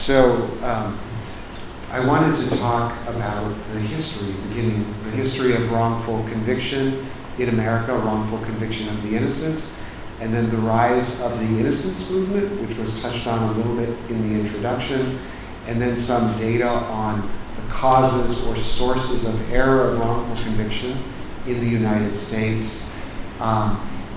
I wanted to talk about the history of wrongful conviction in America, wrongful conviction of the innocent, and then the rise of the innocence movement, which was touched on a little bit in the introduction, and then some data on the causes or sources of error of wrongful conviction in the United States,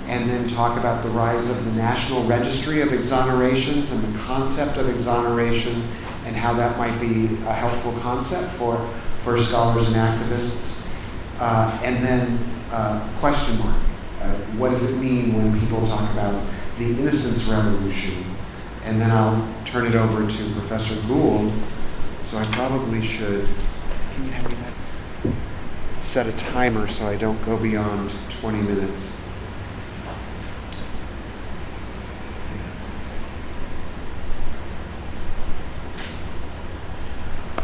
and then talk about the rise of the National Registry of Exonerations and the concept of exoneration and how that might be a helpful concept for scholars and activists. And then question mark, what does it mean when people talk about the innocence revolution? And then I'll turn it over to Professor Gould. So I probably should set a timer so I don't go beyond 20 minutes.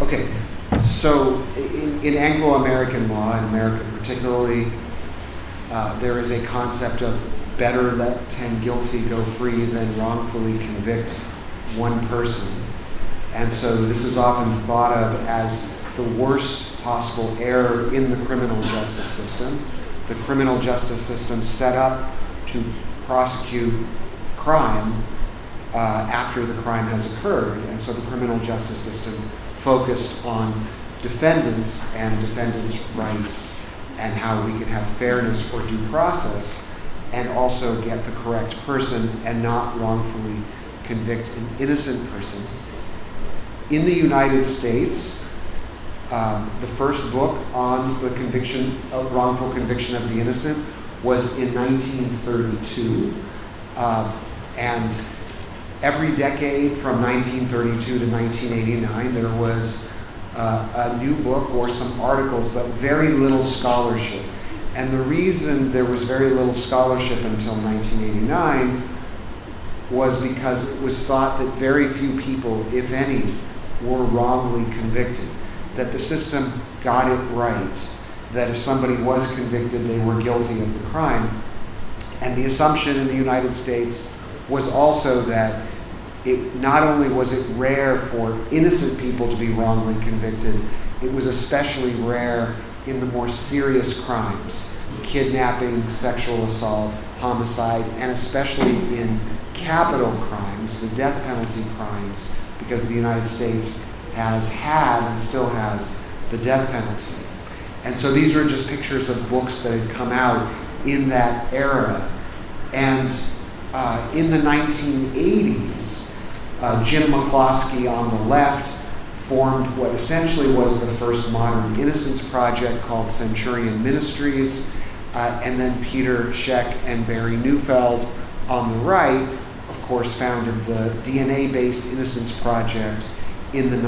Okay, so in Anglo-American law, in America particularly, there is a concept of better let 10 guilty go free than wrongfully convict one person. And so this is often thought of as the worst possible error in the criminal justice system. The criminal justice system set up to prosecute crime after the crime has occurred. And so the criminal justice system focused on defendants and defendants' rights and how we can have fairness or due process and also get the correct person and not wrongfully convict an innocent person. In the United States, the first book on the conviction of wrongful conviction of the innocent was in 1932. And every decade from 1932 to 1989, there was a new book or some articles, but very little scholarship. And the reason there was very little scholarship until 1989 was because it was thought that very few people, if any, were wrongly convicted, that the system got it right, that if somebody was convicted, they were guilty of the crime. And the assumption in the United States was also that it not only was it rare for innocent people to be wrongly convicted, it was especially rare in the more serious crimes, kidnapping, sexual assault, homicide, and especially in capital crimes, the death penalty crimes, because the United States has had and still has the death penalty. And so these are just pictures of books that had come out in that era. And in the 1980s, Jim McCloskey on the left formed what essentially was the first modern innocence project called Centurion Ministries, and then Peter Scheck and Barry Neufeld on the right, of course, founded the DNA-based innocence project in the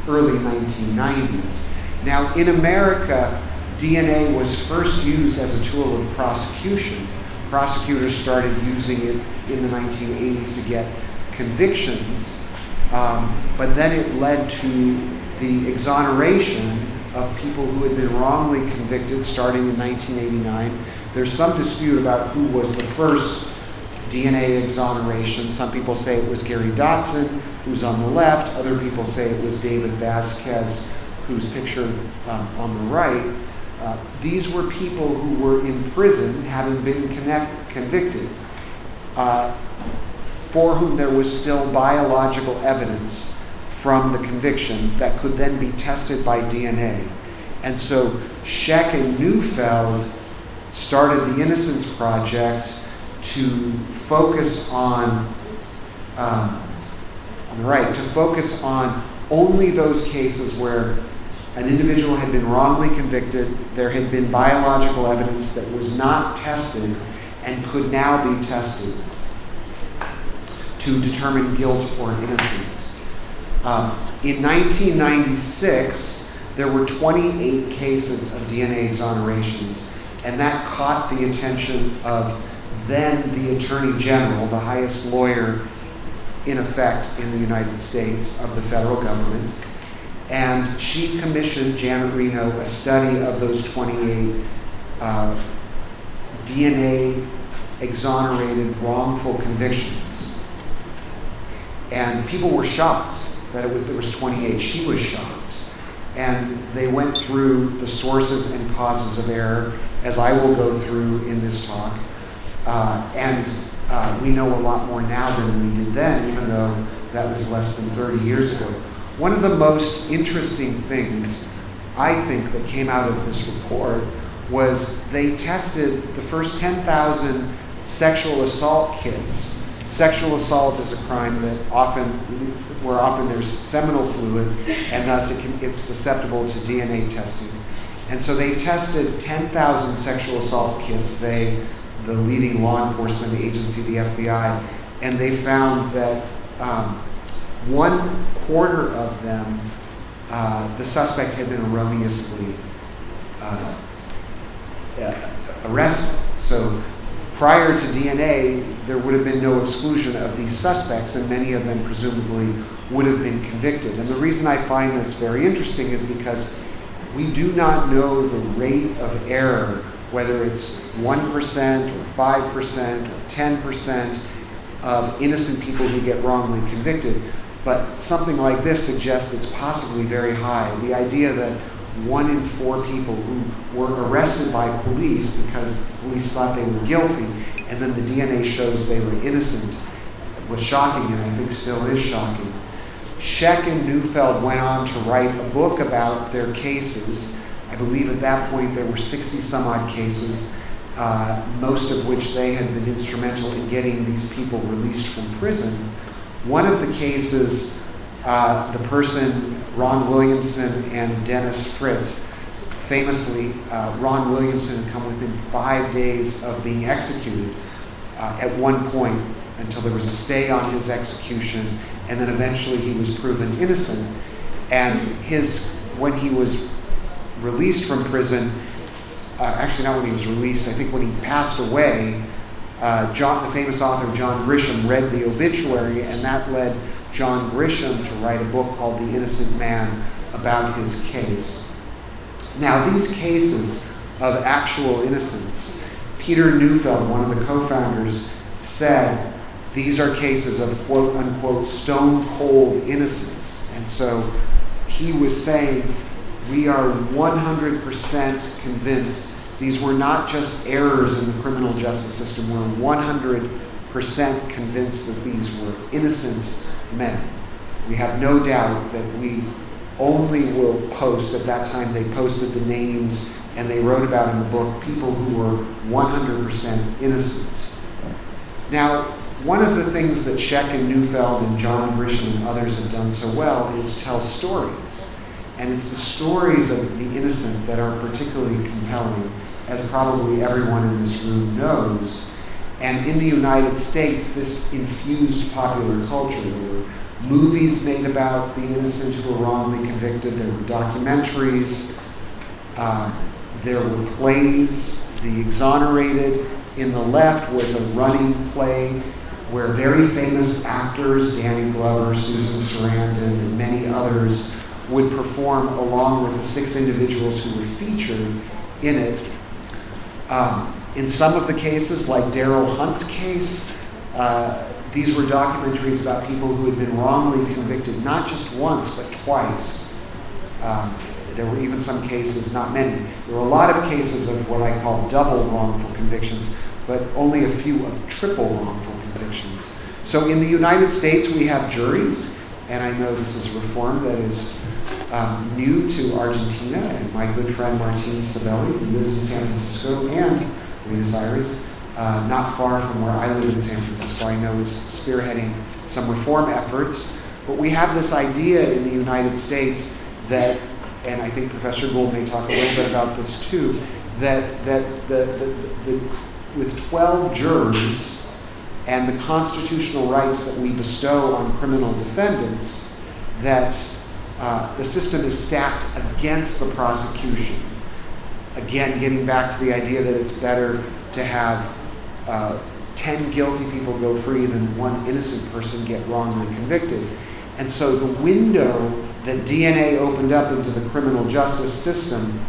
early 1990s. Now, in America, DNA was first used as a tool of prosecution. Prosecutors started using it in the 1980s to get convictions, but then it led to the exoneration of people who had been wrongly convicted starting in 1989. There's some dispute about who was the first DNA exoneration. Some people say it was Gary Dotson, who's on the left. Other people say it was David Vasquez, who's pictured on the right. These were people who were in prison having been convicted, for whom there was still biological evidence from the conviction that could then be tested by DNA. And so Scheck and Neufeld started the Innocence Project to focus on only those cases where an individual had been wrongly convicted, there had been biological evidence that was not tested and could now be tested to determine guilt or innocence. In 1996, there were 28 cases of DNA exonerations, and that caught the attention of then the Attorney General, the highest lawyer in effect in the United States of the federal government. And she commissioned, Janet Reno, a study of those 28 DNA exonerated wrongful convictions. And people were shocked that there was 28. She was shocked. And they went through the sources and causes of error, as I will go through in this talk. We know a lot more now than we did then, even though that was less than 30 years ago. One of the most interesting things, I think, that came out of this report was they tested the first 10,000 sexual assault kits. Sexual assault is a crime that where often there's seminal fluid, and thus it's susceptible to DNA testing. And so they tested 10,000 sexual assault kits, the leading law enforcement agency, the FBI, and they found that 1/4 of them, the suspect had been erroneously arrested. So prior to DNA, there would have been no exclusion of these suspects, and many of them presumably would have been convicted. And the reason I find this very interesting is because we do not know the rate of error, whether it's 1% or 5% or 10% of innocent people who get wrongly convicted. But something like this suggests it's possibly very high. The idea that 1 in 4 people who were arrested by police because police thought they were guilty, and then the DNA shows they were innocent, was shocking, and I think still is shocking. Scheck and Neufeld went on to write a book about their cases. I believe at that point there were 60 some odd cases, most of which they had been instrumental in getting these people released from prison. One of the cases, the person, Ron Williamson and Dennis Fritz, famously, Ron Williamson had come within 5 days of being executed at one point until there was a stay on his execution, and then eventually he was proven innocent. And when he was released from prison, actually not when he was released, I think when he passed away, the famous author John Grisham read the obituary, and that led John Grisham to write a book called The Innocent Man about his case. Now, these cases of actual innocence, Peter Neufeld, one of the co-founders, said these are cases of quote-unquote stone-cold innocence. And so he was saying, we are 100% convinced these were not just errors in the criminal justice system. We're 100% convinced that these were innocent men. We have no doubt that we only will post, at that time they posted the names and they wrote about in the book people who were 100% innocent. Now, one of the things that Scheck and Neufeld and John Grisham and others have done so well is tell stories. And it's the stories of the innocent that are particularly compelling, as probably everyone in this room knows. And in the United States, this infused popular culture. There were movies made about the innocent who were wrongly convicted. There were documentaries. There were plays. The Exonerated. In the left was a running play where very famous actors, Danny Glover, Susan Sarandon, and many others, would perform along with the 6 individuals who were featured in it. In some of the cases, like Daryl Hunt's case, these were documentaries about people who had been wrongly convicted, not just once, but twice. There were even some cases, not many. There were a lot of cases of what I call double wrongful convictions, but only a few of triple wrongful convictions. So in the United States, we have juries, and I know this is a reform that is new to Argentina, and my good friend Martin Sabelli, who lives in San Francisco and Buenos Aires, not far from where I live in San Francisco, I know is spearheading some reform efforts. But we have this idea in the United States that, and I think Professor Gould may talk a little bit about this too, that with 12 jurors and the constitutional rights that we bestow on criminal defendants, that the system is stacked against the prosecution. Again, getting back to the idea that it's better to have 10 guilty people go free than 1 innocent person get wrongly convicted. And so the window that DNA opened up into the criminal justice system,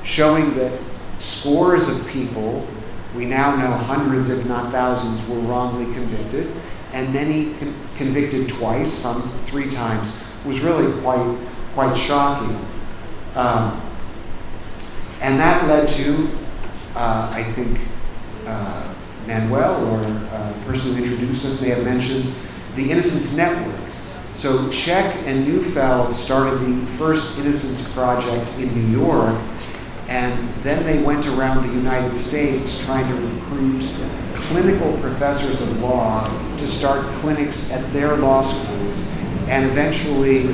showing that scores of people, we now know hundreds if not thousands, were wrongly convicted, and many convicted twice, some 3 times, was really quite shocking. And that led to, I think, Manuel, or the person who introduced us, may have mentioned the Innocence Network. So Scheck and Neufeld started the first Innocence Project in New York, and then they went around the United States trying to recruit clinical professors of law to start clinics at their law schools. And eventually,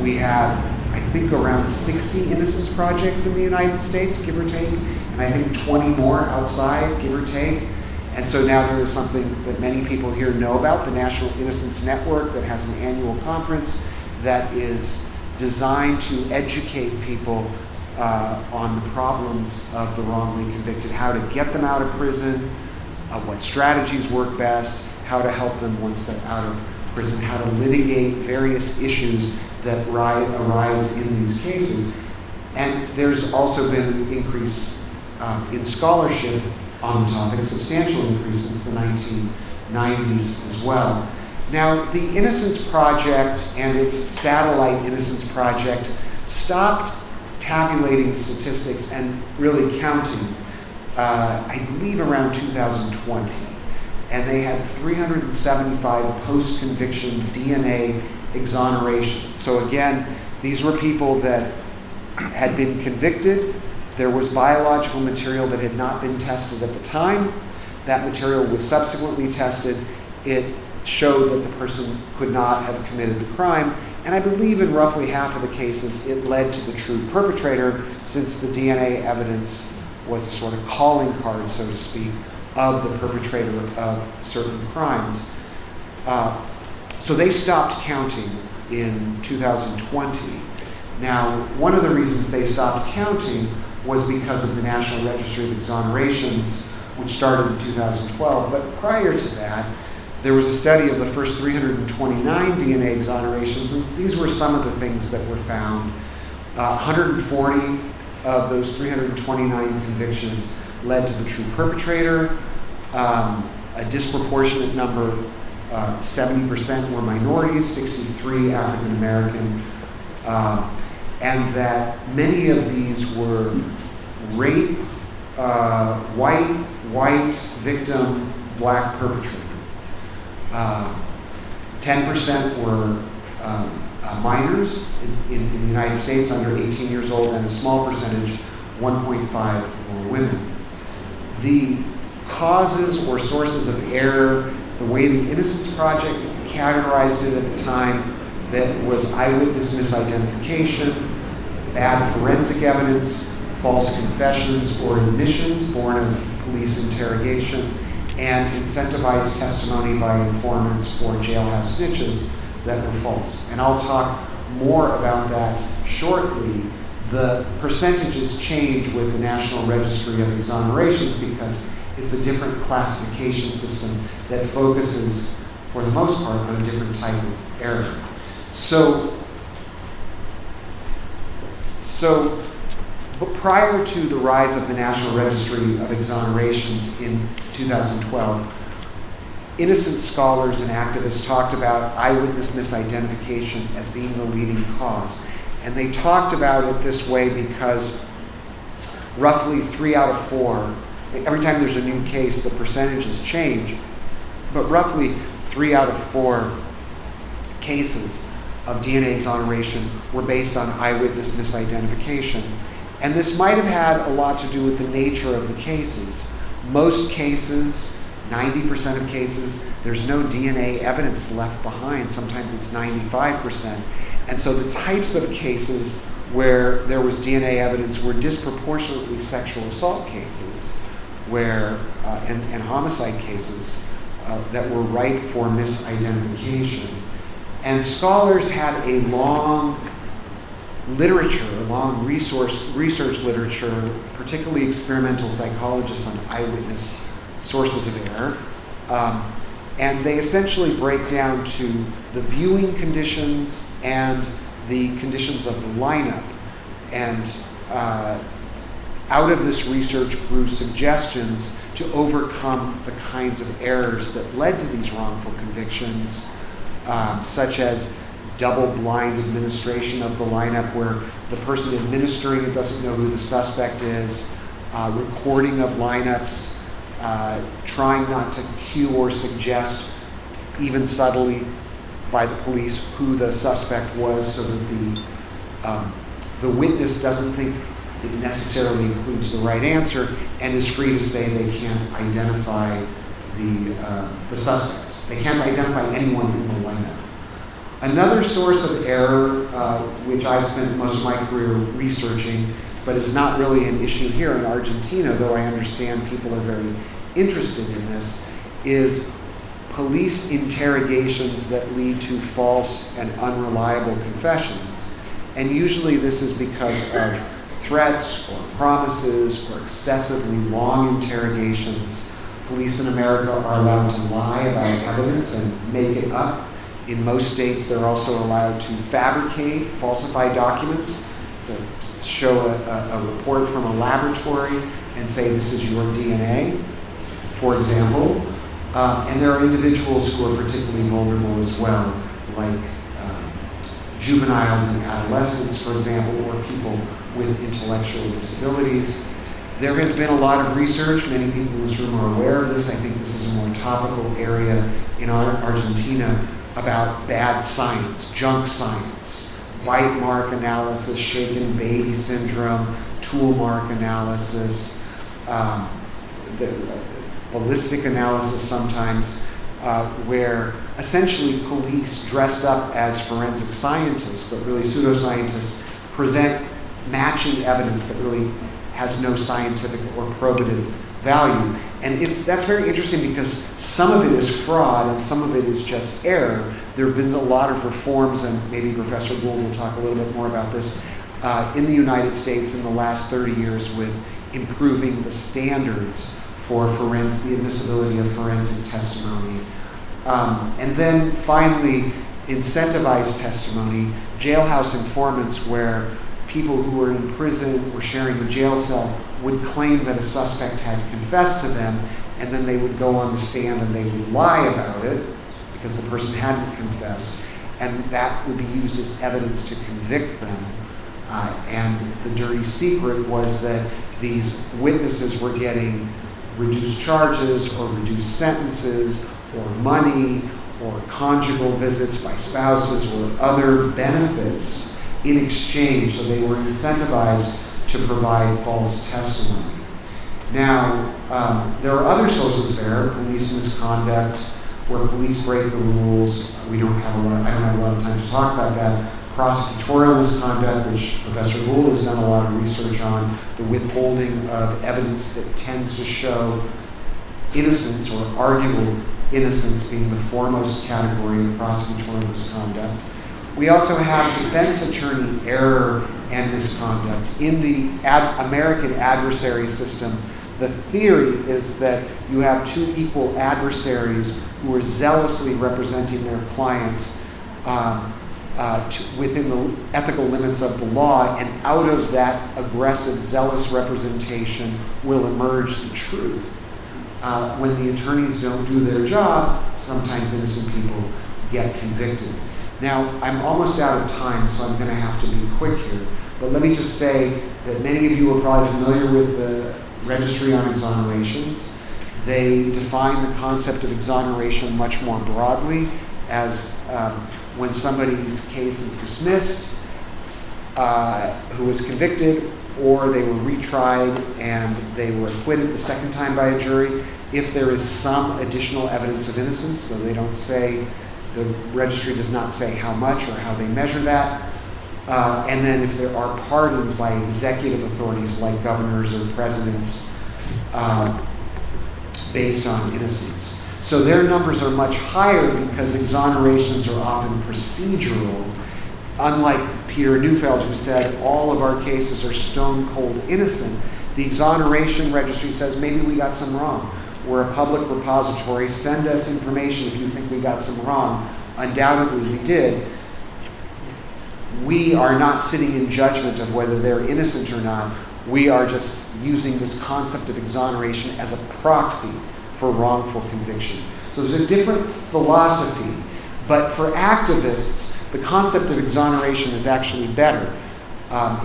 we had, I think, around 60 Innocence Projects in the United States, give or take, and I think 20 more outside, give or take. And so now there is something that many people here know about, the National Innocence Network, that has an annual conference that is designed to educate people on the problems of the wrongly convicted, how to get them out of prison, what strategies work best, how to help them once they're out of prison, how to litigate various issues that arise in these cases. And there's also been an increase in scholarship on the topic, a substantial increase since the 1990s as well. Now, the Innocence Project and its satellite Innocence Project stopped tabulating statistics and really counting, I believe, around 2020. And they had 375 post-conviction DNA exonerations. So again, these were people that had been convicted. There was biological material that had not been tested at the time. That material was subsequently tested. It showed that the person could not have committed the crime. And I believe in roughly half of the cases, it led to the true perpetrator, since the DNA evidence was a sort of calling card, so to speak, of the perpetrator of certain crimes. So they stopped counting in 2020. Now, one of the reasons they stopped counting was because of the National Registry of Exonerations, which started in 2012. But prior to that, there was a study of the first 329 DNA exonerations, and these were some of the things that were found. 140 of those 329 convictions led to the true perpetrator. A disproportionate number, 70% were minorities, 63 African American, and that many of these were rape, white victim, black perpetrator. 10% were minors in the United States under 18 years old, and a small percentage, 1.5, were women. The causes or sources of error, the way the Innocence Project categorized it at the time, that was eyewitness misidentification, bad forensic evidence, false confessions or admissions born of police interrogation, and incentivized testimony by informants or jailhouse snitches that were false. And I'll talk more about that shortly. The percentages change with the National Registry of Exonerations because it's a different classification system that focuses, for the most part, on a different type of error. But prior to the rise of the National Registry of Exonerations in 2012, innocent scholars and activists talked about eyewitness misidentification as being the leading cause. And they talked about it this way because roughly 3 out of 4, every time there's a new case, the percentages change, but roughly 3 out of 4 cases of DNA exoneration were based on eyewitness misidentification. And this might have had a lot to do with the nature of the cases. Most cases, 90% of cases, there's no DNA evidence left behind. Sometimes it's 95%. And so the types of cases where there was DNA evidence were disproportionately sexual assault cases, where and homicide cases that were ripe for misidentification. And scholars had a long literature, a long research literature, particularly experimental psychologists on eyewitness sources of error. And they essentially break down to the viewing conditions and the conditions of the lineup. And out of this research grew suggestions to overcome the kinds of errors that led to these wrongful convictions, such as double-blind administration of the lineup where the person administering it doesn't know who the suspect is, recording of lineups, trying not to cue or suggest, even subtly by the police, who the suspect was so that the witness doesn't think it necessarily includes the right answer and is free to say they can't identify the suspect. They can't identify anyone in the lineup. Another source of error, which I've spent most of my career researching, but is not really an issue here in Argentina, though I understand people are very interested in this, is police interrogations that lead to false and unreliable confessions. And usually this is because of threats or promises or excessively long interrogations. Police in America are allowed to lie about evidence and make it up. In most states, they're also allowed to fabricate, falsify documents, to show a report from a laboratory and say this is your DNA, for example. And there are individuals who are particularly vulnerable as well, like juveniles and adolescents, for example, or people with intellectual disabilities. There has been a lot of research. Many people in this room are aware of this. I think this is a more topical area in Argentina about bad science, junk science, bite mark analysis, shaken baby syndrome, tool mark analysis, the ballistic analysis sometimes, where essentially police dressed up as forensic scientists, but really pseudoscientists, present matching evidence that really has no scientific or probative value. And that's very interesting because some of it is fraud and some of it is just error. There have been a lot of reforms, and maybe Professor Gould will talk a little bit more about this, in the United States in the last 30 years with improving the standards for the admissibility of forensic testimony. And then finally, incentivized testimony, jailhouse informants where people who were in prison or sharing the jail cell would claim that a suspect had confessed to them, and then they would go on the stand and they would lie about it because the person hadn't confessed, and that would be used as evidence to convict them. And the dirty secret was that these witnesses were getting reduced charges or reduced sentences or money or conjugal visits by spouses or other benefits in exchange, so they were incentivized to provide false testimony. Now, there are other sources of error, police misconduct, where police break the rules. I don't have a lot of time to talk about that. Prosecutorial misconduct, which Professor Gould has done a lot of research on, the withholding of evidence that tends to show innocence or arguable innocence being the foremost category of prosecutorial misconduct. We also have defense attorney error and misconduct. In the American adversary system, the theory is that you have two equal adversaries who are zealously representing their client within the ethical limits of the law, and out of that aggressive, zealous representation will emerge the truth. When the attorneys don't do their job, sometimes innocent people get convicted. Now, I'm almost out of time, so I'm going to have to be quick here. But let me just say that many of you are probably familiar with the Registry on Exonerations. They define the concept of exoneration much more broadly as when somebody's case is dismissed, who was convicted, or they were retried and they were acquitted the second time by a jury, if there is some additional evidence of innocence, so they don't say, the registry does not say how much or how they measure that. And then if there are pardons by executive authorities like governors or presidents based on innocence. So their numbers are much higher because exonerations are often procedural. Unlike Peter Neufeld, who said all of our cases are stone cold innocent, the exoneration registry says maybe we got some wrong. We're a public repository. Send us information if you think we got some wrong. Undoubtedly we did. We are not sitting in judgment of whether they're innocent or not. we are just using this concept of exoneration as a proxy for wrongful conviction. So there's a different philosophy, but for activists, the concept of exoneration is actually better.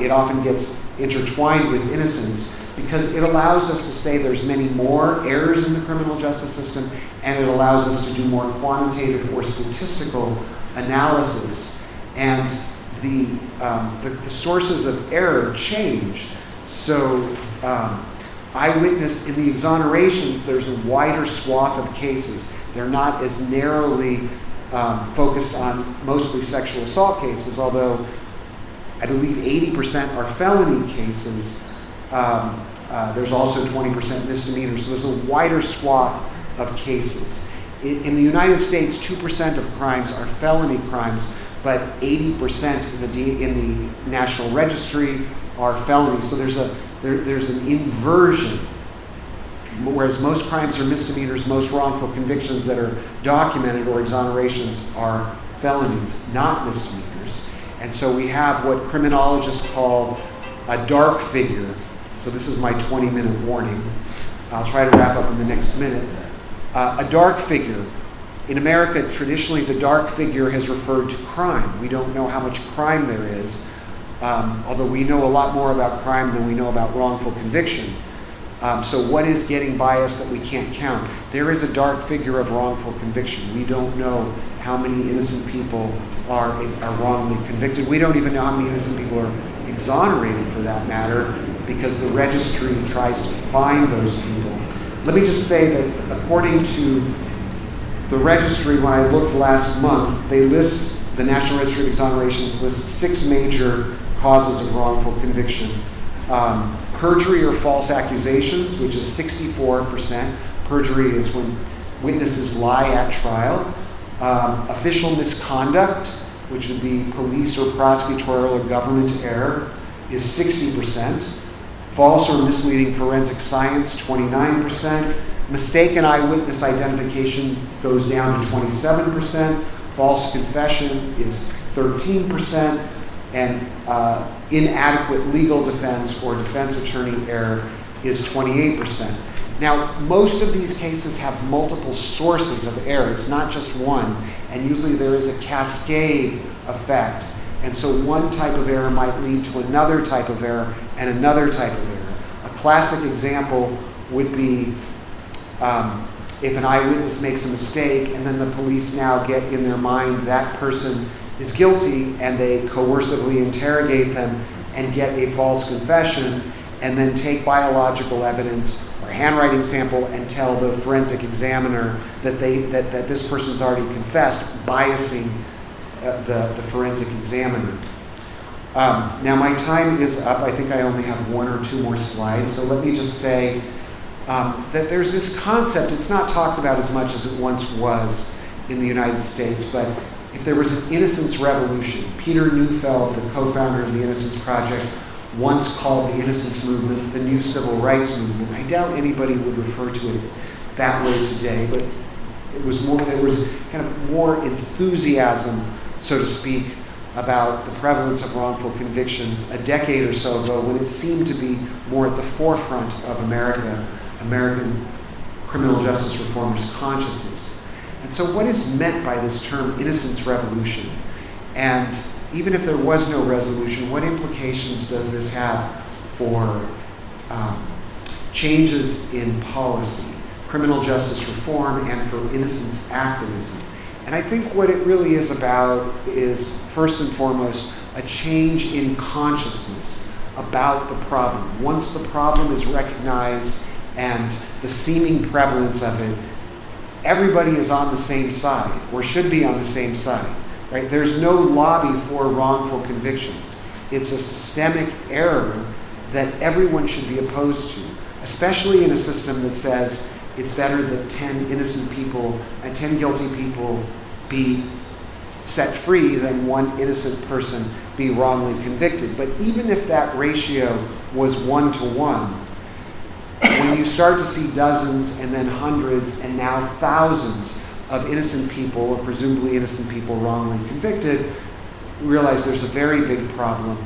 It often gets intertwined with innocence because it allows us to say there's many more errors in the criminal justice system, and it allows us to do more quantitative or statistical analysis. And the sources of error change. So eyewitness, in the exonerations, there's a wider swath of cases. They're not as narrowly focused on mostly sexual assault cases, although I believe 80% are felony cases. There's also 20% misdemeanors. So there's a wider swath of cases. In the United States, 2% of crimes are felony crimes, but 80% in the National Registry are felonies. So there's an inversion. Whereas most crimes are misdemeanors, most wrongful convictions that are documented or exonerations are felonies, not misdemeanors. And so we have what criminologists call a dark figure. So this is my 20-minute warning. I'll try to wrap up in the next minute. A dark figure. In America, traditionally, the dark figure has referred to crime. We don't know how much crime there is, although we know a lot more about crime than we know about wrongful conviction. So what is getting biased that we can't count? There is a dark figure of wrongful conviction. We don't know how many innocent people are wrongly convicted. We don't even know how many innocent people are exonerated, for that matter, because the registry tries to find those people. Let me just say that according to the registry, when I looked last month, they list, the National Registry of Exonerations lists 6 major causes of wrongful conviction. Perjury or false accusations, which is 64%. Perjury is when witnesses lie at trial. Official misconduct, which would be police or prosecutorial or government error, is 60%. False or misleading forensic science, 29%. Mistaken eyewitness identification goes down to 27%. False confession is 13%. And inadequate legal defense or defense attorney error is 28%. Now, most of these cases have multiple sources of error. It's not just one. And usually there is a cascade effect. And so one type of error might lead to another type of error and another type of error. A classic example would be if an eyewitness makes a mistake and then the police now get in their mind that person is guilty and they coercively interrogate them and get a false confession and then take biological evidence or handwriting sample and tell the forensic examiner that this person's already confessed, biasing the forensic examiner. Now my time is up. I think I only have 1 or 2 more slides. So let me just say that there's this concept. It's not talked about as much as it once was in the United States, but if there was an innocence revolution, Peter Neufeld, the co-founder of the Innocence Project, once called the innocence movement the new civil rights movement. I doubt anybody would refer to it that way today, but there was kind of more enthusiasm, so to speak, about the prevalence of wrongful convictions a decade or so ago, when it seemed to be more at the forefront of American criminal justice reformers' consciousness. And so what is meant by this term innocence revolution? And even if there was no resolution, what implications does this have for changes in policy, criminal justice reform, and for innocence activism? And I think what it really is about is, first and foremost, a change in consciousness about the problem. Once the problem is recognized and the seeming prevalence of it, everybody is on the same side, or should be on the same side, right? There's no lobby for wrongful convictions. It's a systemic error that everyone should be opposed to, especially in a system that says it's better that 10 innocent people and 10 guilty people be set free than one innocent person be wrongly convicted. But even if that ratio was 1-to-1, when you start to see dozens and then hundreds and now thousands of innocent people, or presumably innocent people, wrongly convicted, you realize there's a very big problem.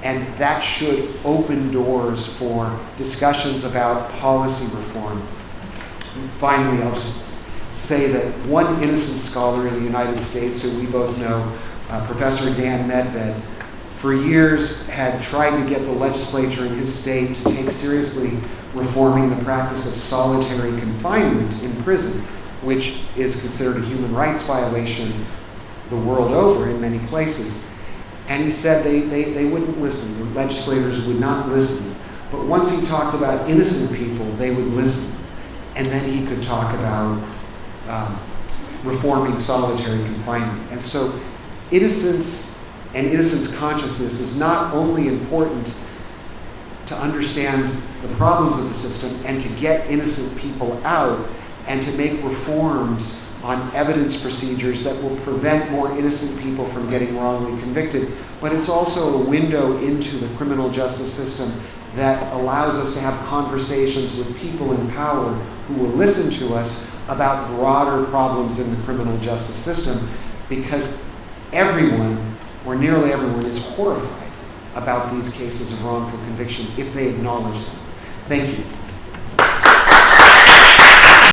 And that should open doors for discussions about policy reform. And finally, I'll just say that one innocent scholar in the United States who we both know, Professor Dan Medved, for years had tried to get the legislature in his state to take seriously reforming the practice of solitary confinement in prison, which is considered a human rights violation the world over in many places. And he said they wouldn't listen. The legislators would not listen. But once he talked about innocent people, they would listen. And then he could talk about reforming solitary confinement. And so innocence and innocence consciousness is not only important to understand the problems of the system and to get innocent people out and to make reforms on evidence procedures that will prevent more innocent people from getting wrongly convicted, but it's also a window into the criminal justice system that allows us to have conversations with people in power who will listen to us about broader problems in the criminal justice system, because everyone, or nearly everyone, is horrified about these cases of wrongful conviction if they acknowledge them. Thank you.